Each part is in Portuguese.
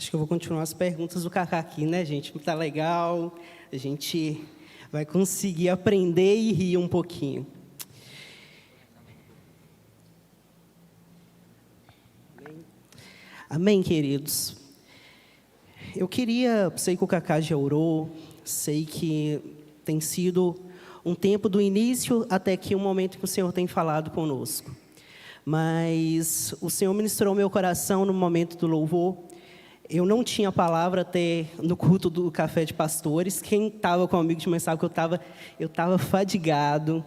Acho que eu vou continuar as perguntas do Cacá aqui, né, gente? Tá legal, a gente vai conseguir aprender e rir um pouquinho. Amém, queridos? Sei que o Cacá já orou, sei que tem sido um tempo do início até aqui um momento que o Senhor tem falado conosco. Mas o Senhor ministrou meu coração no momento do louvor. Eu não tinha palavra até no culto do Café de Pastores. Quem estava comigo de manhã sabe que eu estava fadigado.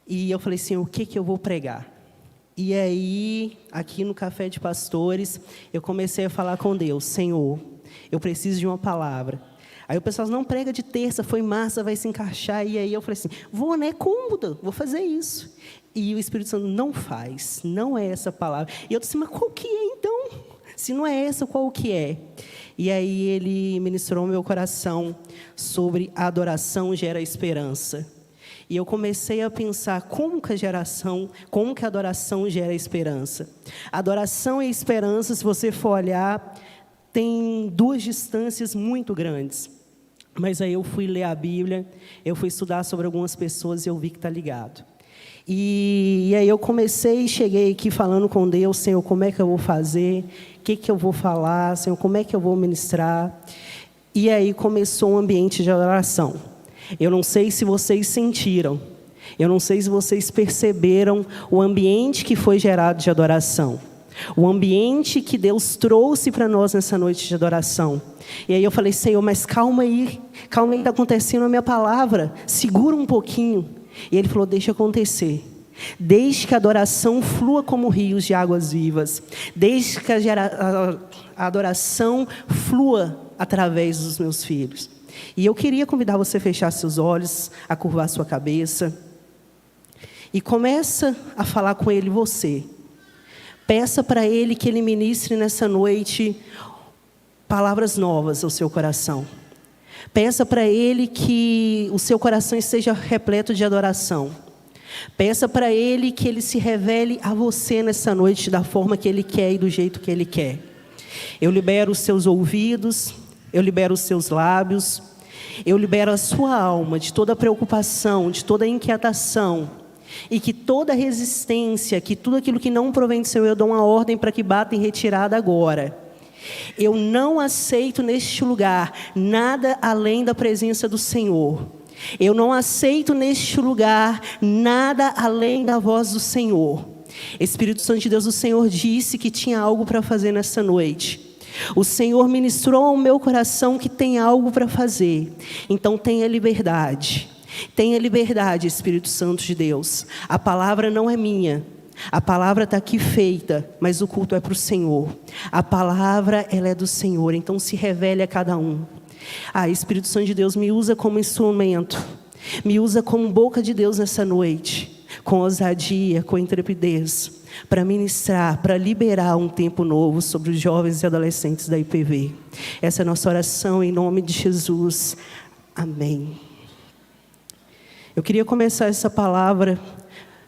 E eu falei, Senhor, o que eu vou pregar? E aí, aqui no Café de Pastores, eu comecei a falar com Deus, Senhor, eu preciso de uma palavra. Aí o pessoal não prega de terça, foi massa, vai se encaixar. E aí eu falei assim, vou, né, cômoda, vou fazer isso. E o Espírito Santo não faz, não é essa palavra. E eu disse, mas qual que é então? Se não é essa, qual que é? E aí ele ministrou meu coração sobre a adoração gera esperança. E eu comecei a pensar como que a adoração gera esperança. Adoração e esperança, se você for olhar, tem duas distâncias muito grandes. Mas aí eu fui ler a Bíblia, eu fui estudar sobre algumas pessoas e eu vi que está ligado. E aí eu cheguei aqui falando com Deus, Senhor, como é que eu vou fazer? O que eu vou falar? Senhor, como é que eu vou ministrar? E aí começou um ambiente de adoração. Eu não sei se vocês sentiram, eu não sei se vocês perceberam o ambiente que foi gerado de adoração. O ambiente que Deus trouxe para nós nessa noite de adoração. E aí eu falei, Senhor, mas calma aí, está acontecendo a minha palavra, segura um pouquinho. E Ele falou, deixa acontecer. Desde que a adoração flua como rios de águas vivas. Desde que a adoração flua através dos meus filhos. E eu queria convidar você a fechar seus olhos, a curvar sua cabeça. E começa a falar com Ele você. Peça para Ele que Ele ministre nessa noite palavras novas ao seu coração. Peça para Ele que o seu coração esteja repleto de adoração. Peça para Ele que Ele se revele a você nessa noite da forma que Ele quer e do jeito que Ele quer. Eu libero os seus ouvidos, eu libero os seus lábios, eu libero a sua alma de toda preocupação, de toda inquietação. E que toda resistência, que tudo aquilo que não provém do Senhor, eu dou uma ordem para que bata em retirada agora. Eu não aceito neste lugar nada além da presença do Senhor. Eu não aceito neste lugar nada além da voz do Senhor. Espírito Santo de Deus, o Senhor disse que tinha algo para fazer nessa noite. O Senhor ministrou ao meu coração que tem algo para fazer. Então tenha liberdade. Tenha liberdade, Espírito Santo de Deus. A palavra não é minha. A palavra está aqui feita, mas o culto é para o Senhor. A palavra, ela é do Senhor, então se revele a cada um. Espírito Santo de Deus, me usa como instrumento. Me usa como boca de Deus nessa noite. Com ousadia, com intrepidez. Para ministrar, para liberar um tempo novo sobre os jovens e adolescentes da IPV. Essa é a nossa oração em nome de Jesus. Amém. Eu queria começar essa palavra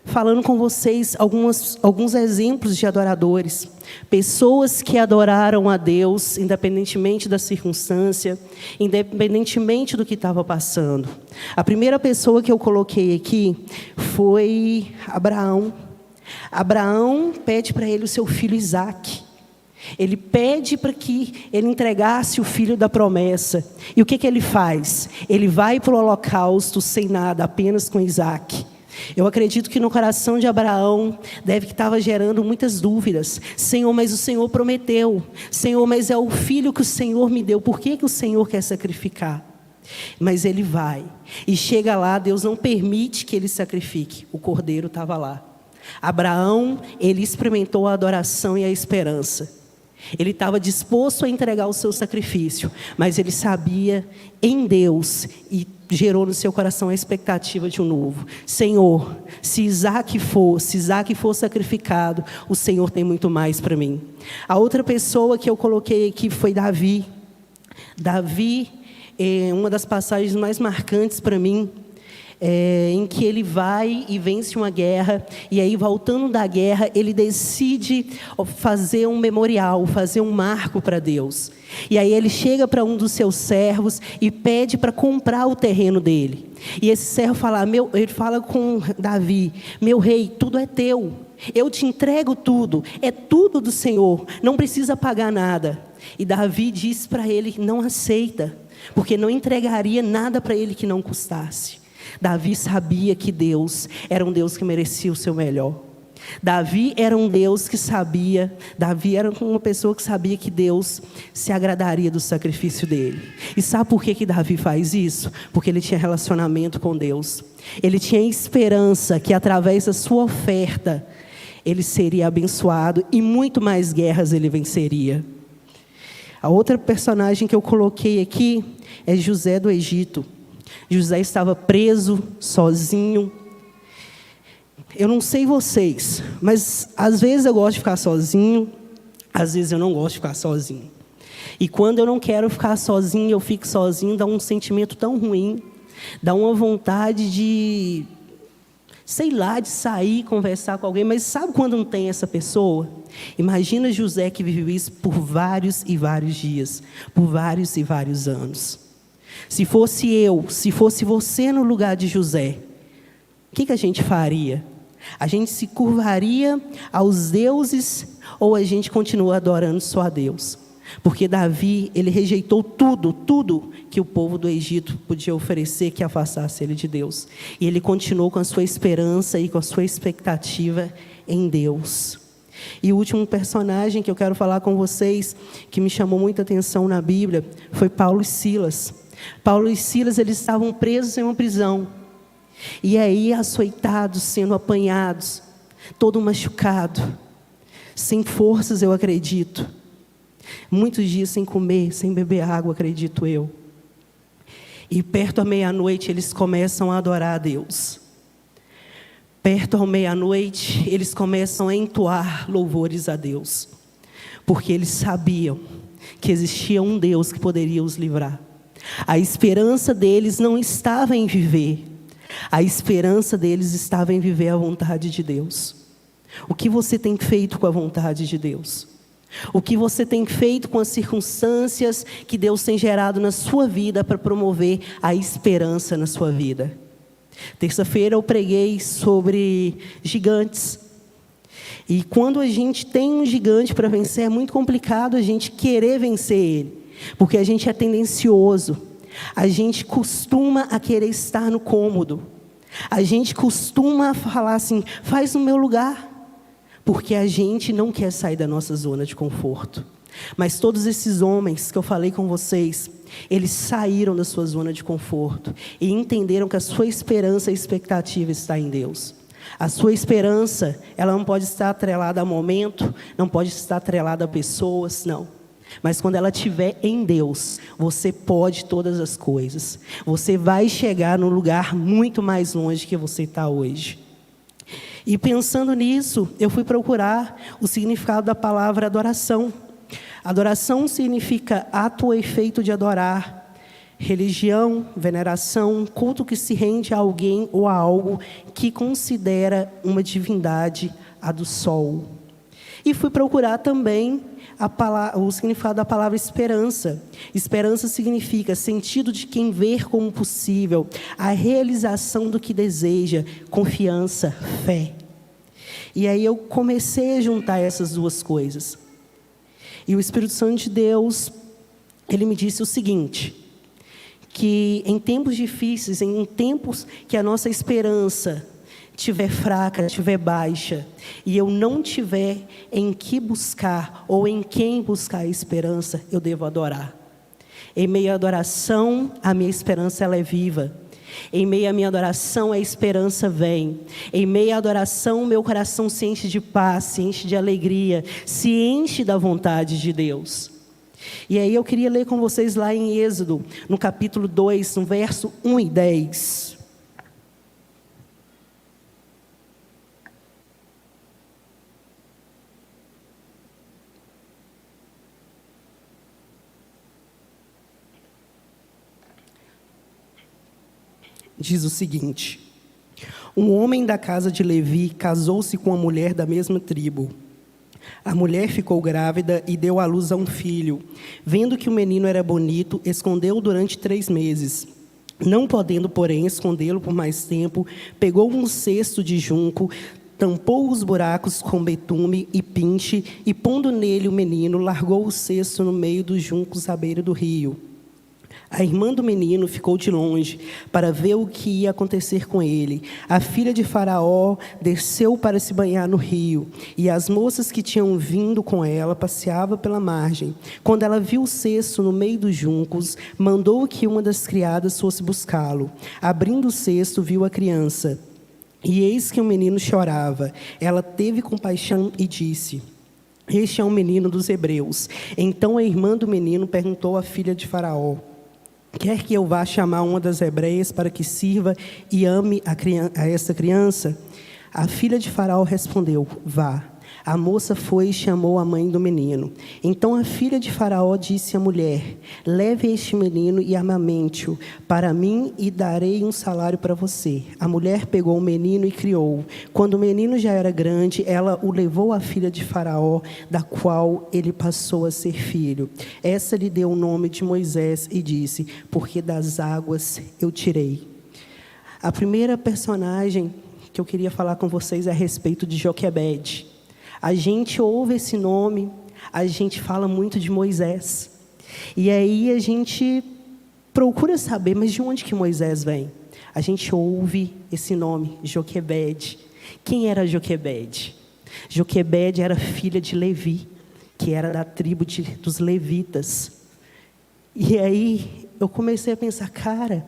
falando com vocês alguns exemplos de adoradores. Pessoas que adoraram a Deus, independentemente da circunstância, independentemente do que estava passando. A primeira pessoa que eu coloquei aqui foi Abraão. Abraão pede para ele o seu filho Isaque. Ele pede para que ele entregasse o filho da promessa. E o que ele faz? Ele vai para o holocausto sem nada, apenas com Isaque. Eu acredito que no coração de Abraão deve que estava gerando muitas dúvidas. Senhor, mas o Senhor prometeu. Senhor, mas é o filho que o Senhor me deu. Por que o Senhor quer sacrificar? Mas ele vai. E chega lá, Deus não permite que ele sacrifique. O cordeiro estava lá. Abraão, ele experimentou a adoração e a esperança. Ele estava disposto a entregar o seu sacrifício, mas ele sabia em Deus e gerou no seu coração a expectativa de um novo. Senhor, se Isaque for sacrificado, o Senhor tem muito mais para mim. A outra pessoa que eu coloquei aqui foi Davi. Davi é uma das passagens mais marcantes para mim. em que ele vai e vence uma guerra, e aí voltando da guerra, ele decide fazer um memorial, fazer um marco para Deus. E aí ele chega para um dos seus servos e pede para comprar o terreno dele. E esse servo fala, ele fala com Davi, meu rei, tudo é teu, eu te entrego tudo, é tudo do Senhor, não precisa pagar nada. E Davi diz para ele que não aceita, porque não entregaria nada para ele que não custasse. Davi sabia que Deus era um Deus que merecia o seu melhor. Davi era um Deus que sabia, Davi era uma pessoa que sabia que Deus se agradaria do sacrifício dele. E sabe por que Davi faz isso? Porque ele tinha relacionamento com Deus. Ele tinha esperança que através da sua oferta, ele seria abençoado e muito mais guerras ele venceria. A outra personagem que eu coloquei aqui é José do Egito. José estava preso, sozinho. Eu não sei vocês, mas às vezes eu gosto de ficar sozinho, às vezes eu não gosto de ficar sozinho. E quando eu não quero ficar sozinho, eu fico sozinho, dá um sentimento tão ruim, dá uma vontade de, sei lá, de sair, conversar com alguém, mas sabe quando não tem essa pessoa? Imagina José que viveu isso por vários e vários dias, por vários e vários anos. Se fosse eu, se fosse você no lugar de José, o que a gente faria? A gente se curvaria aos deuses ou a gente continua adorando só a Deus? Porque Davi, ele rejeitou tudo que o povo do Egito podia oferecer que afastasse ele de Deus. E ele continuou com a sua esperança e com a sua expectativa em Deus. E o último personagem que eu quero falar com vocês, que me chamou muita atenção na Bíblia, foi Paulo e Silas. Paulo e Silas, eles estavam presos em uma prisão. E aí, açoitados, sendo apanhados, todo machucado, sem forças, eu acredito. Muitos dias sem comer, sem beber água, acredito eu. E perto da meia-noite, eles começam a adorar a Deus. Perto da meia-noite, eles começam a entoar louvores a Deus. Porque eles sabiam que existia um Deus que poderia os livrar. A esperança deles não estava em viver. A esperança deles estava em viver a vontade de Deus. O que você tem feito com a vontade de Deus? O que você tem feito com as circunstâncias que Deus tem gerado na sua vida para promover a esperança na sua vida? Terça-feira eu preguei sobre gigantes. E quando a gente tem um gigante para vencer, é muito complicado a gente querer vencer ele. Porque a gente é tendencioso, a gente costuma a querer estar no cômodo, a gente costuma a falar assim, faz no meu lugar, porque a gente não quer sair da nossa zona de conforto. Mas todos esses homens que eu falei com vocês, eles saíram da sua zona de conforto e entenderam que a sua esperança e expectativa está em Deus. A sua esperança, ela não pode estar atrelada a momento, não pode estar atrelada a pessoas, não. Mas quando ela estiver em Deus, você pode todas as coisas. Você vai chegar num lugar muito mais longe que você está hoje. E pensando nisso, eu fui procurar o significado da palavra adoração. Adoração significa ato ou efeito de adorar. Religião, veneração, culto que se rende a alguém ou a algo que considera uma divindade, a do sol. E fui procurar também o significado da palavra esperança. Esperança significa sentido de quem vê como possível, a realização do que deseja, confiança, fé. E aí eu comecei a juntar essas duas coisas. E o Espírito Santo de Deus, ele me disse o seguinte, que em tempos difíceis, em tempos que a nossa esperança estiver fraca, estiver baixa, e eu não tiver em que buscar, ou em quem buscar a esperança, eu devo adorar. Em meio à adoração, a minha esperança ela é viva. Em meio à minha adoração, a esperança vem. Em meio à adoração, meu coração se enche de paz, se enche de alegria, se enche da vontade de Deus. E aí eu queria ler com vocês lá em Êxodo, no capítulo 2, no verso 1 e 10. diz o seguinte: um homem da casa de Levi casou-se com uma mulher da mesma tribo. A mulher ficou grávida e deu à luz a um filho. Vendo que o menino era bonito, escondeu-o durante 3 meses. Não podendo, porém, escondê-lo por mais tempo, pegou um cesto de junco, tampou os buracos com betume e pinte, e pondo nele o menino, largou o cesto no meio dos juncos à beira do rio. A irmã do menino ficou de longe para ver o que ia acontecer com ele. A filha de Faraó desceu para se banhar no rio, e as moças que tinham vindo com ela passeavam pela margem. Quando ela viu o cesto no meio dos juncos, mandou que uma das criadas fosse buscá-lo. Abrindo o cesto, viu a criança, e eis que o menino chorava. Ela teve compaixão e disse: este é um menino dos hebreus. Então a irmã do menino perguntou à filha de Faraó: quer que eu vá chamar uma das hebreias para que sirva e ame a esta criança? A filha de Faraó respondeu: vá. A moça foi e chamou a mãe do menino. Então a filha de Faraó disse à mulher: leve este menino e amamente-o para mim e darei um salário para você. A mulher pegou o menino e criou-o. Quando o menino já era grande, ela o levou à filha de Faraó, da qual ele passou a ser filho. Essa lhe deu o nome de Moisés e disse: porque das águas eu tirei. A primeira personagem que eu queria falar com vocês é a respeito de Joquebede. A gente ouve esse nome, a gente fala muito de Moisés. E aí a gente procura saber, mas de onde que Moisés vem? A gente ouve esse nome, Joquebede. Quem era Joquebede? Joquebede era filha de Levi, que era da tribo dos levitas. E aí eu comecei a pensar, cara,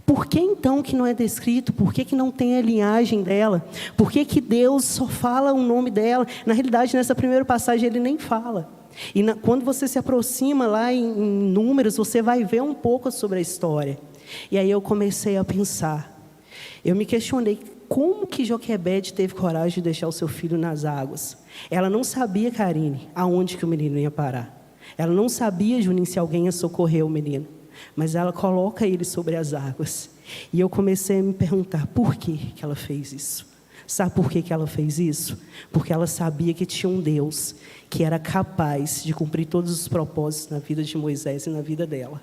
por que então que não é descrito? Por que não tem a linhagem dela? Por que Deus só fala o nome dela? Na realidade, nessa primeira passagem, ele nem fala. E quando você se aproxima lá em Números, você vai ver um pouco sobre a história. E aí eu comecei a pensar. Eu me questionei, como que Joquebede teve coragem de deixar o seu filho nas águas? Ela não sabia, Karine, aonde que o menino ia parar. Ela não sabia, Juninho, se alguém ia socorrer o menino. Mas ela coloca ele sobre as águas. E eu comecei a me perguntar, por que ela fez isso? Sabe por que ela fez isso? Porque ela sabia que tinha um Deus que era capaz de cumprir todos os propósitos na vida de Moisés e na vida dela.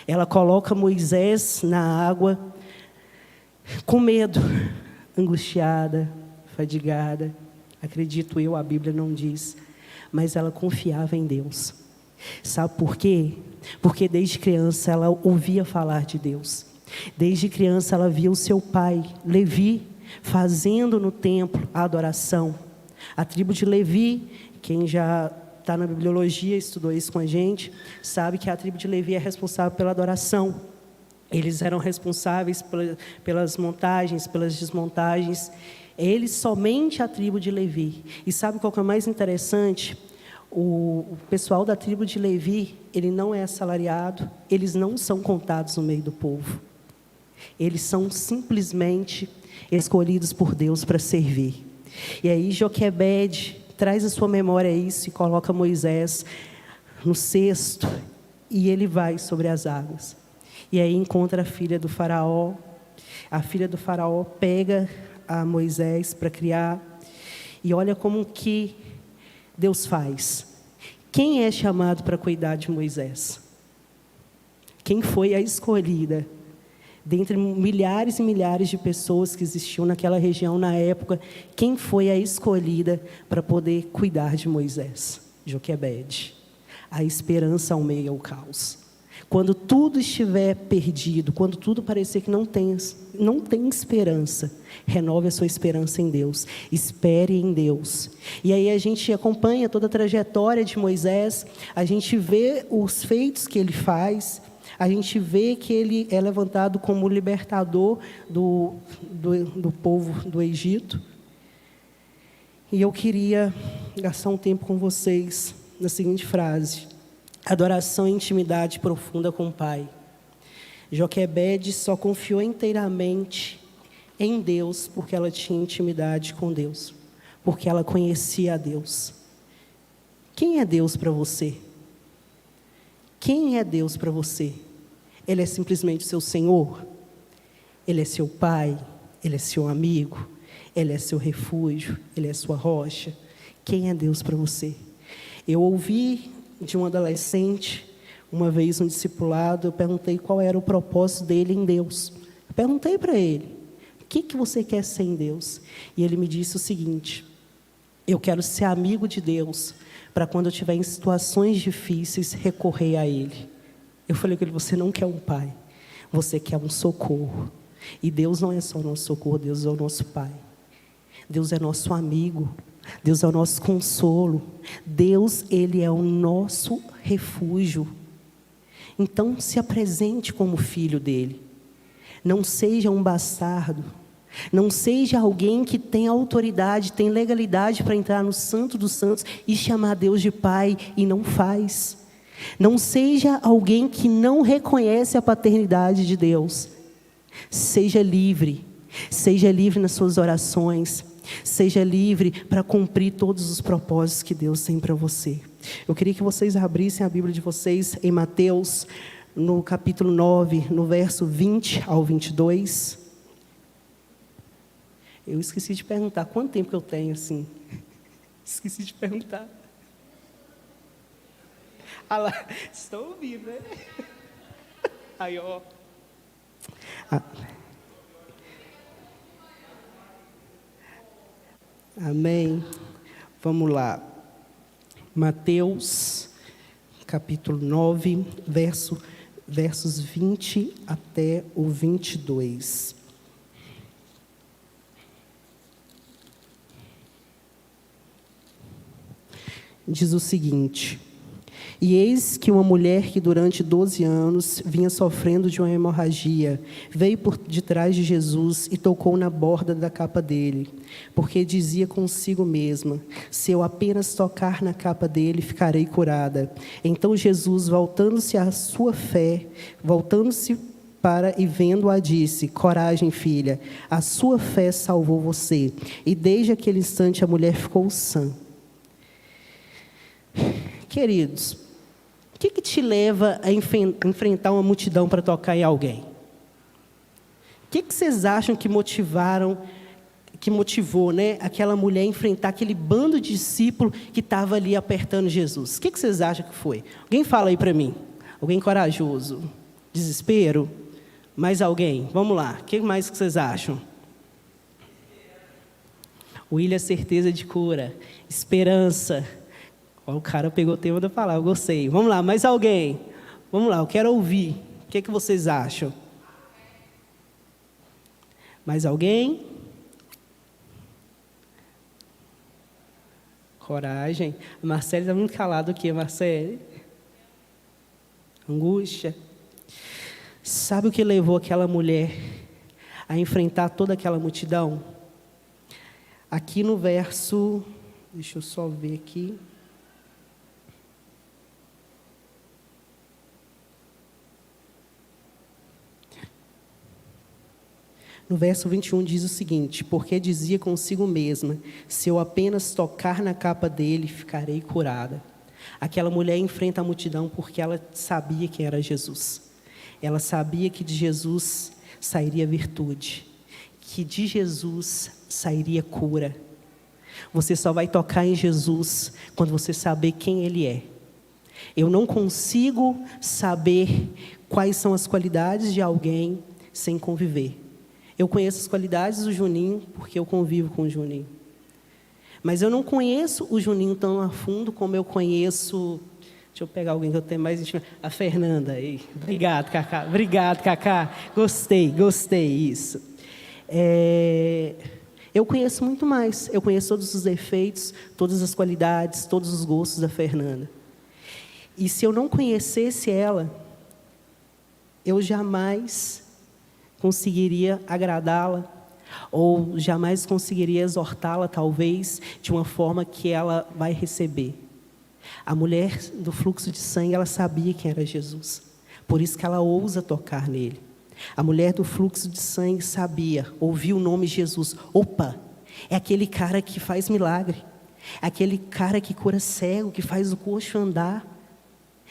Ela coloca Moisés na água com medo, angustiada, fadigada. Acredito eu, a Bíblia não diz. Mas ela confiava em Deus. Sabe por quê? Porque desde criança ela ouvia falar de Deus. Desde criança ela via o seu pai, Levi, fazendo no templo a adoração. A tribo de Levi, quem já está na bibliologia, estudou isso com a gente, sabe que a tribo de Levi é responsável pela adoração. Eles eram responsáveis pelas montagens, pelas desmontagens. Eles, somente a tribo de Levi. E sabe qual que é o mais interessante? O pessoal da tribo de Levi, ele não é assalariado, eles não são contados no meio do povo. Eles são simplesmente escolhidos por Deus para servir. E aí Joquebede traz à sua memória isso e coloca Moisés no cesto e ele vai sobre as águas. E aí encontra a filha do faraó. A filha do faraó pega a Moisés para criar. E olha como que Deus faz. Quem é chamado para cuidar de Moisés? Quem foi a escolhida? Dentre milhares e milhares de pessoas que existiam naquela região na época, quem foi a escolhida para poder cuidar de Moisés? Joquebede. A esperança ao meio ao caos. Quando tudo estiver perdido, quando tudo parecer que não tem esperança, renove a sua esperança em Deus, espere em Deus. E aí a gente acompanha toda a trajetória de Moisés, a gente vê os feitos que ele faz, a gente vê que ele é levantado como libertador do povo do Egito. E eu queria gastar um tempo com vocês na seguinte frase: adoração e intimidade profunda com o Pai. Joquebede só confiou inteiramente em Deus porque ela tinha intimidade com Deus, porque ela conhecia a Deus. Quem é Deus para você? Quem é Deus para você? Ele é simplesmente o seu Senhor? Ele é seu pai, Ele é seu amigo, Ele é seu refúgio, Ele é sua rocha. Quem é Deus para você? Eu ouvi de um adolescente, uma vez um discipulado, eu perguntei qual era o propósito dele em Deus. Eu perguntei para ele, o que você quer ser em Deus? E ele me disse o seguinte: eu quero ser amigo de Deus, para quando eu estiver em situações difíceis, recorrer a Ele. Eu falei com ele, você não quer um pai, você quer um socorro. E Deus não é só o nosso socorro, Deus é o nosso Pai. Deus é nosso amigo, Deus é o nosso consolo. Deus, Ele é o nosso refúgio. Então, se apresente como filho dEle. Não seja um bastardo. Não seja alguém que tem autoridade, tem legalidade para entrar no Santo dos Santos e chamar Deus de Pai e não faz. Não seja alguém que não reconhece a paternidade de Deus. Seja livre nas suas orações, seja livre para cumprir todos os propósitos que Deus tem para você. Eu queria que vocês abrissem a Bíblia de vocês em Mateus, no capítulo 9, no verso 20 ao 22. Eu esqueci de perguntar, quanto tempo que eu tenho assim? Esqueci de perguntar. Ah lá, estou ouvindo, né? Aí, ó. Amém. Vamos lá. Mateus, capítulo 9, versos 20 até o 22. Diz o seguinte: e eis que uma mulher que durante 12 anos vinha sofrendo de uma hemorragia, veio por detrás de Jesus e tocou na borda da capa dele, porque dizia consigo mesma, se eu apenas tocar na capa dele, ficarei curada. Então Jesus, voltando-se para e vendo-a, disse, coragem, filha, a sua fé salvou você. E desde aquele instante a mulher ficou sã. Queridos, o que te leva a enfrentar uma multidão para tocar em alguém? O que vocês acham que motivou, né, aquela mulher a enfrentar aquele bando de discípulos que estava ali apertando Jesus? O que vocês acham que foi? Alguém fala aí para mim. Alguém corajoso? Desespero? Mais alguém? Vamos lá. O que mais que vocês acham? William, certeza de cura. Esperança. O cara pegou o tema da palavra, gostei. Vamos lá, mais alguém? Vamos lá, eu quero ouvir. O que vocês acham? Mais alguém? Coragem. A Marcele está muito calada aqui, Marcele. Angústia. Sabe o que levou aquela mulher a enfrentar toda aquela multidão? Aqui no verso, deixa eu só ver aqui. No verso 21 diz o seguinte, porque dizia consigo mesma, se eu apenas tocar na capa dele, ficarei curada. Aquela mulher enfrenta a multidão porque ela sabia quem era Jesus. Ela sabia que de Jesus sairia virtude, que de Jesus sairia cura. Você só vai tocar em Jesus quando você saber quem Ele é. Eu não consigo saber quais são as qualidades de alguém sem conviver. Eu conheço as qualidades do Juninho porque eu convivo com o Juninho. Mas eu não conheço o Juninho tão a fundo como eu conheço... Deixa eu pegar alguém que eu tenho mais intimidade. A Fernanda. Aí. Obrigado, Cacá. Obrigado, Cacá. Gostei, isso. Eu conheço muito mais. Eu conheço todos os defeitos, todas as qualidades, todos os gostos da Fernanda. E se eu não conhecesse ela, eu jamais conseguiria agradá-la, ou jamais conseguiria exortá-la, talvez, de uma forma que ela vai receber. A mulher do fluxo de sangue, ela sabia quem era Jesus. Por isso que ela ousa tocar nele. A mulher do fluxo de sangue sabia, ouviu o nome Jesus. Opa, é aquele cara que faz milagre. É aquele cara que cura cego, que faz o coxo andar.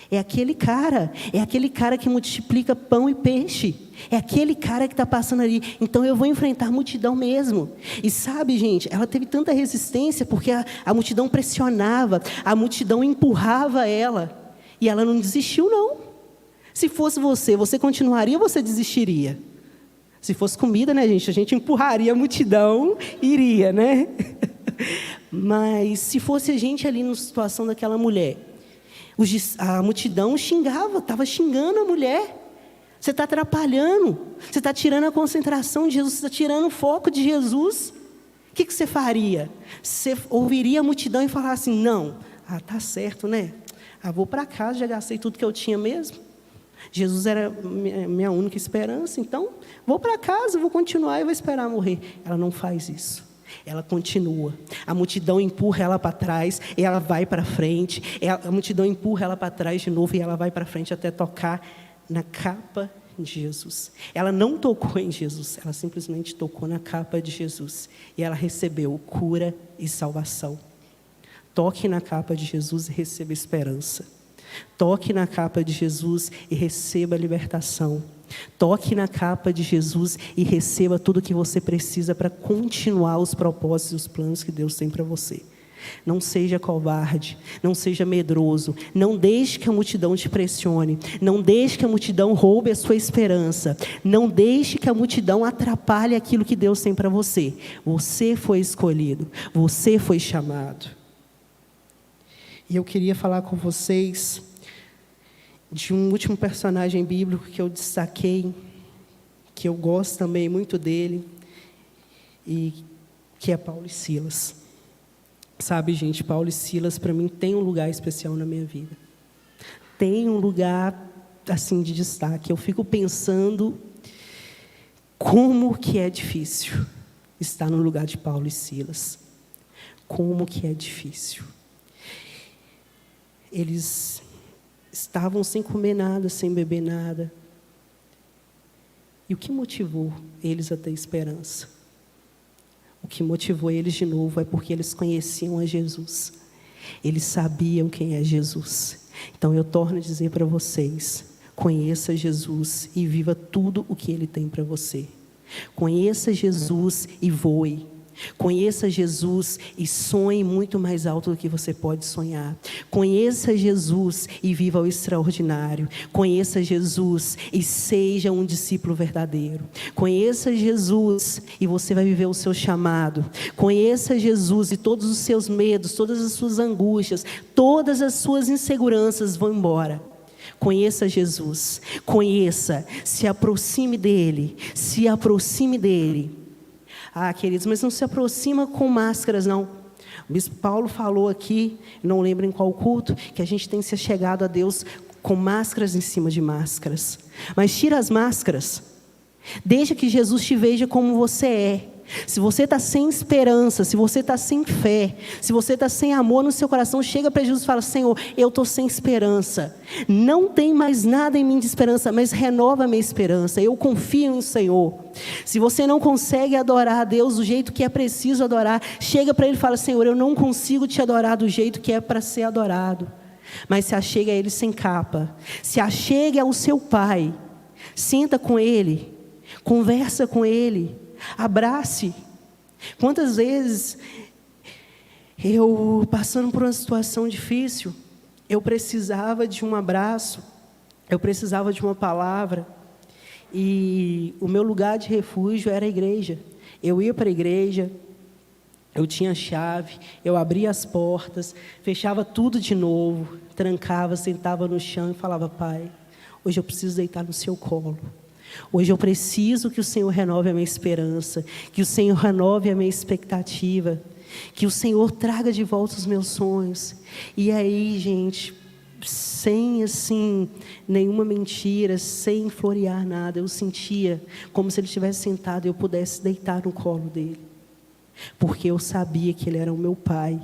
É aquele cara que multiplica pão e peixe. É aquele cara que está passando ali. Então eu vou enfrentar a multidão mesmo. E sabe, gente, ela teve tanta resistência porque a multidão pressionava, a multidão empurrava ela. E ela não desistiu, não. Se fosse você continuaria ou você desistiria? Se fosse comida, né, gente? A gente empurraria a multidão e iria, né? Mas se fosse a gente ali na situação daquela mulher, a multidão xingava, estava xingando a mulher. Você está atrapalhando, você está tirando a concentração de Jesus, você está tirando o foco de Jesus. O que você faria? Você ouviria a multidão e falar assim, não, tá certo, né? Vou para casa, já gastei tudo que eu tinha mesmo. Jesus era minha única esperança, então vou para casa, vou continuar e vou esperar morrer. Ela não faz isso. Ela continua. A multidão empurra ela para trás, e ela vai para frente. A multidão empurra ela para trás de novo, e ela vai para frente até tocar na capa de Jesus. Ela não tocou em Jesus, ela simplesmente tocou na capa de Jesus. E ela recebeu cura e salvação. Toque na capa de Jesus e receba esperança. Toque na capa de Jesus e receba libertação. Toque na capa de Jesus e receba tudo o que você precisa para continuar os propósitos e os planos que Deus tem para você. Não seja covarde, não seja medroso, não deixe que a multidão te pressione, não deixe que a multidão roube a sua esperança, não deixe que a multidão atrapalhe aquilo que Deus tem para você. Você foi escolhido, você foi chamado. E eu queria falar com vocês de um último personagem bíblico que eu destaquei, que eu gosto também muito dele, e que é Paulo e Silas. Sabe, gente, Paulo e Silas, para mim, tem um lugar especial na minha vida. Tem um lugar, assim, de destaque. Eu fico pensando como que é difícil estar no lugar de Paulo e Silas. Como que é difícil. Eles estavam sem comer nada, sem beber nada. E o que motivou eles a ter esperança? O que motivou eles de novo é porque eles conheciam a Jesus. Eles sabiam quem é Jesus. Então eu torno a dizer para vocês, conheça Jesus e viva tudo o que Ele tem para você. Conheça Jesus e voe. Conheça Jesus e sonhe muito mais alto do que você pode sonhar. Conheça Jesus e viva o extraordinário. Conheça Jesus e seja um discípulo verdadeiro. Conheça Jesus e você vai viver o seu chamado. Conheça Jesus e todos os seus medos, todas as suas angústias, todas as suas inseguranças vão embora. Conheça Jesus, conheça, se aproxime dEle, se aproxime dEle. Queridos, mas não se aproxima com máscaras, não. O bispo Paulo falou aqui, não lembro em qual culto, que a gente tem se chegado a Deus com máscaras em cima de máscaras. Mas tira as máscaras. Deixa que Jesus te veja como você é. Se você está sem esperança, se você está sem fé, se você está sem amor no seu coração, chega para Jesus e fala, Senhor, eu estou sem esperança. Não tem mais nada em mim de esperança, mas renova a minha esperança. Eu confio no Senhor. Se você não consegue adorar a Deus do jeito que é preciso adorar, chega para Ele e fala, Senhor, eu não consigo te adorar do jeito que é para ser adorado. Mas se achegue a Ele sem capa. Se achegue ao seu Pai. Senta com Ele. Conversa com Ele. Abrace. Quantas vezes eu, passando por uma situação difícil, eu precisava de um abraço, eu precisava de uma palavra, e o meu lugar de refúgio era a igreja. Eu ia para a igreja, eu tinha a chave, eu abria as portas, fechava tudo de novo, trancava, sentava no chão e falava, Pai, hoje eu preciso deitar no seu colo. Hoje eu preciso que o Senhor renove a minha esperança, que o Senhor renove a minha expectativa, que o Senhor traga de volta os meus sonhos. E aí, gente, sem assim nenhuma mentira, sem florear nada, eu sentia como se Ele estivesse sentado e eu pudesse deitar no colo dEle, porque eu sabia que Ele era o meu Pai,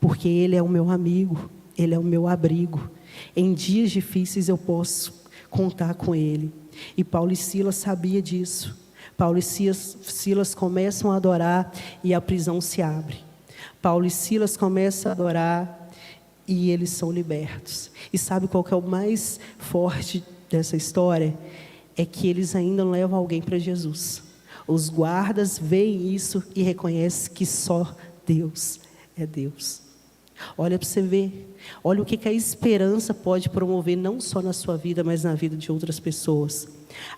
porque Ele é o meu amigo, Ele é o meu abrigo. Em dias difíceis eu posso contar com Ele. E Paulo e Silas sabiam disso. Paulo e Silas começam a adorar e a prisão se abre. Paulo e Silas começam a adorar e eles são libertos. E sabe qual que é o mais forte dessa história? É que eles ainda levam alguém para Jesus. Os guardas veem isso e reconhecem que só Deus é Deus. Olha para você ver. Olha o que a esperança pode promover, não só na sua vida, mas na vida de outras pessoas.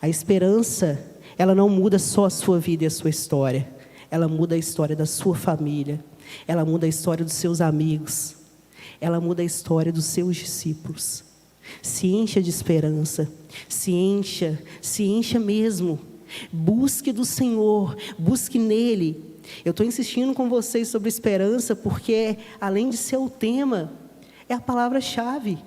A esperança, ela não muda só a sua vida e a sua história. Ela muda a história da sua família. Ela muda a história dos seus amigos. Ela muda a história dos seus discípulos. Se encha de esperança. Se encha mesmo. Busque do Senhor, busque nele. Eu estou insistindo com vocês sobre esperança porque, além de ser o tema, é a palavra-chave.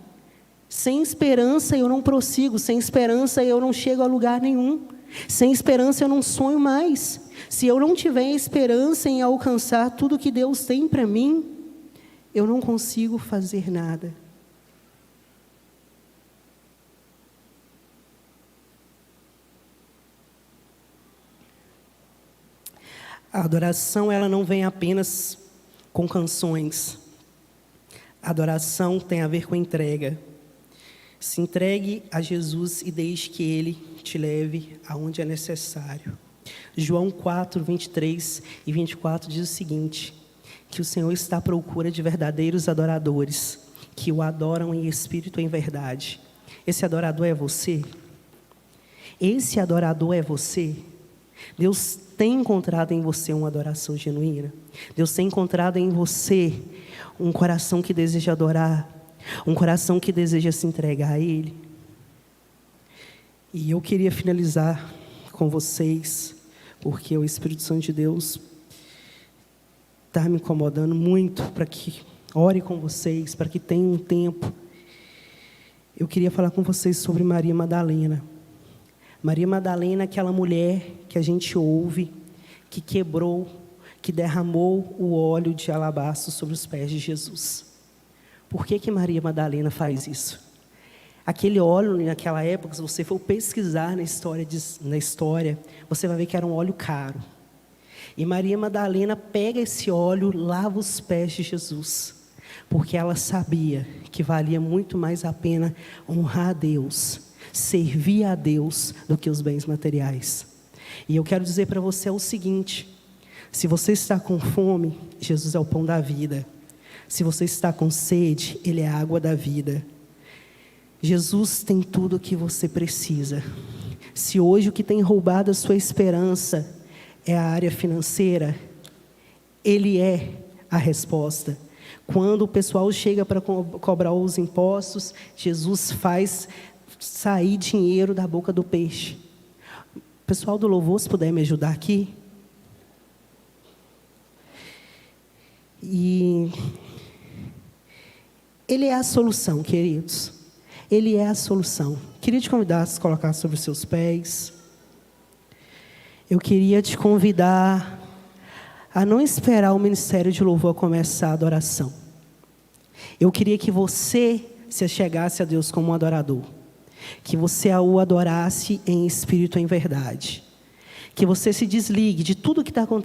Sem esperança eu não prossigo, sem esperança eu não chego a lugar nenhum. Sem esperança eu não sonho mais. Se eu não tiver esperança em alcançar tudo que Deus tem para mim, eu não consigo fazer nada. A adoração, ela não vem apenas com canções. A adoração tem a ver com entrega. Se entregue a Jesus e deixe que Ele te leve aonde é necessário. João 4, 23 e 24 diz o seguinte: que o Senhor está à procura de verdadeiros adoradores, que o adoram em espírito e em verdade. Esse adorador é você? Esse adorador é você? Deus tem encontrado em você uma adoração genuína? Deus tem encontrado em você um coração que deseja adorar, um coração que deseja se entregar a Ele? E eu queria finalizar com vocês, porque o Espírito Santo de Deus está me incomodando muito para que ore com vocês, para que tenha um tempo. Eu queria falar com vocês sobre Maria Madalena. Maria Madalena é aquela mulher que a gente ouve, que quebrou, que derramou o óleo de alabastro sobre os pés de Jesus. Por que Maria Madalena faz isso? Aquele óleo, naquela época, se você for pesquisar na história, você vai ver que era um óleo caro. E Maria Madalena pega esse óleo, lava os pés de Jesus, porque ela sabia que valia muito mais a pena honrar a Deus, servir a Deus, do que os bens materiais. E eu quero dizer para você o seguinte: se você está com fome, Jesus é o pão da vida. Se você está com sede, Ele é a água da vida. Jesus tem tudo o que você precisa. Se hoje o que tem roubado a sua esperança é a área financeira, Ele é a resposta. Quando o pessoal chega para cobrar os impostos, Jesus faz sair dinheiro da boca do peixe. Pessoal do louvor, se puder me ajudar aqui. E Ele é a solução, queridos. Ele é a solução. Queria te convidar a se colocar sobre os seus pés. Eu queria te convidar a não esperar o ministério de louvor começar a adoração. Eu queria que você se achegasse a Deus como um adorador. Que você o adorasse em espírito e em verdade. Que você se desligue de tudo que está acontecendo